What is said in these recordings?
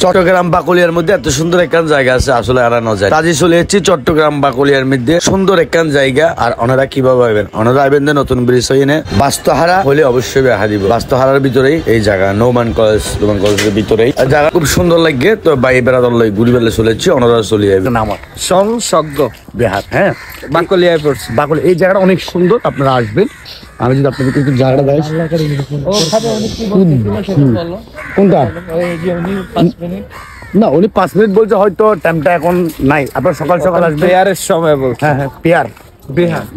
চট্টগ্রাম বাকলিয়ার মধ্যে এত সুন্দর একখান জায়গা আছে আসলে হারানো যায়। কাজে চলে এসেছি চট্টগ্রাম বাকলিয়ার মধ্যে সুন্দর একখান জায়গা। আর ওনারা কিভাবে আইবেন, ওনারা আইবেন নতুন ব্রিজ হইনে বাস্তহারা হলে অবশ্যই দেখা দিব। বাস্তহারার ভিতরেই এই জায়গা, নোমান কলেজের ভিতরেই জায়গা খুব সুন্দর লাগে। তো বাই বেড়াদল ঘুরি বেলে চলেছি, ওনারা চলে যাবে আমার সংসজ্ঞ বেহাত। হ্যাঁ, বাকলিয়ায় পড়ছি। বাকলিয়া এই জায়গাটা অনেক সুন্দর, আপনারা আসবেন। আমি যদি আপনাদের একটু জায়গাটা দেয়, কোনটা না উনি 5 মিনিট বলছে, হয়তো টাইমটা এখন নাই। আপনার সকাল সকাল আসবে, পেয়ারের সময় বলছে। হ্যাঁ হ্যাঁ, পেয়ার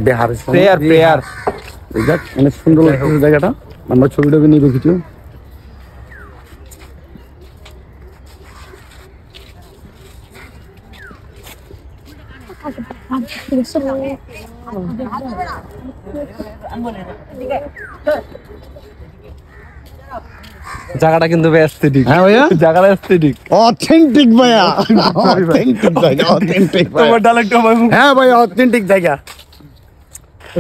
বেহার পেয়ার অনেক সুন্দর লাগছে জায়গাটা। আমরা ছবিটাকে নিয়ে রেখেছি। জায়গাটা কিন্তু অ্যাস্থেটিক। হ্যাঁ ভাইয়া, জায়গাটা অ্যাস্থেটিক, অথেন্টিক ভাইয়া, অথেন্টিক জায়গা, অথেন্টিক তোমার ডায়লগটা ভাই। হ্যাঁ ভাইয়া, অথেন্টিক জায়গা।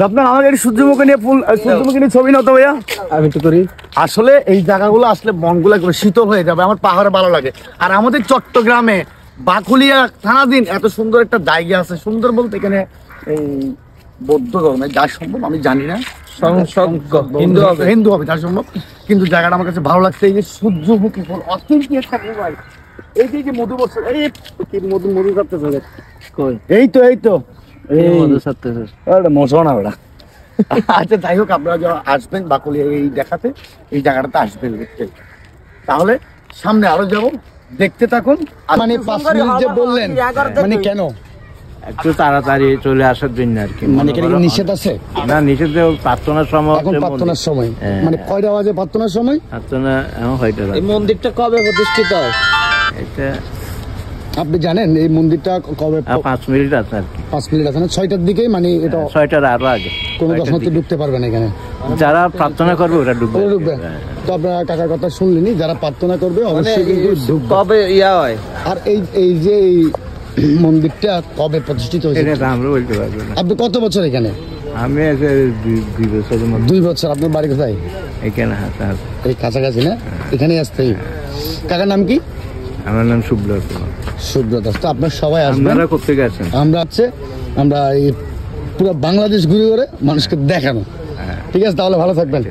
আপনার আমাকে সূর্যমুখী নিয়ে সূর্যমুখী নিয়ে ছবি নতো ভাইয়া? আমি তো করি। আসলে এই জায়গাগুলো আসলে মনগুলো একটু শীতল হয়ে যাবে। আমার পাহাড়ে ভালো লাগে। আর আমাদের চট্টগ্রামে বাকুলিয়া থানাধীন এত সুন্দর একটা জায়গা আছে। সুন্দর বলতে এখানে এই বৌদ্ধ ধর্মের যা সম্ভব আমি জানি না, হিন্দু হবে যা সম্ভব, কিন্তু জায়গাটা আমার কাছে ভালো লাগছে। এই যে সূর্যমুখী ফুল, অথেন্টিক একটা মোবাইল। এই যে মধু বছর, এই মধু কাটতেছে, এই তো মজা না ওরা। আচ্ছা যাই হোক, আপনারা যখন আসবেন বাকুলিয়া এই দেখাতে, এই জায়গাটাতে আসবেন দেখতে, তাহলে সামনে আরো যাব, দেখতে থাকুন। মানে 5 মিনিট যে বললেন, মানে কেন একটু তাড়াতাড়ি চলে আসার জন্য আর কি। মানে কি নিষেধ আছে? না, নিষেধ প্রার্থনার সময়। এখন প্রার্থনার সময়, মানে কয়টা বাজে প্রার্থনার সময়? প্রার্থনা এখন হয়তো। এই মন্দিরটা কবে প্রতিষ্ঠিত হয় এটা আপনি জানেন? এই মন্দিরটা কবে? 5 মিনিট আছে আর কি। 5 মিনিট আছে না? 6টার দিকেই, মানে এটা 6টার আরো আগে। কোনো দর্শনার্থী ঢুকতে পারবে না এখানে? যারা প্রার্থনা করবে ওরা ঢুকবে। তো আপনারা কাকার কথা শুনলেনি, যারা প্রার্থনা করবে অবশ্যই কিন্তু কবে ইয়া হয়। আর এই যে মন্দিরটা কবে প্রতিষ্ঠিত হয়েছে এটা আমরা বলতে পারবো না। আপনি কত বছর এখানে? আমি 2 বছরের মতো। 2 বছর। আপনার বাড়ি কোথায়? এখানে এই কাছাকাছি না? এখানে আসতে। কাকার নাম কি? আমার নাম সুব্রত দাস। তো আপনার সবাই আসবেন। আপনারা কোথেকে আছেন? আমরা এই পুরো বাংলাদেশ ঘুরে ঘুরে মানুষকে দেখানো। ঠিক আছে, তাহলে ভালো থাকবেন।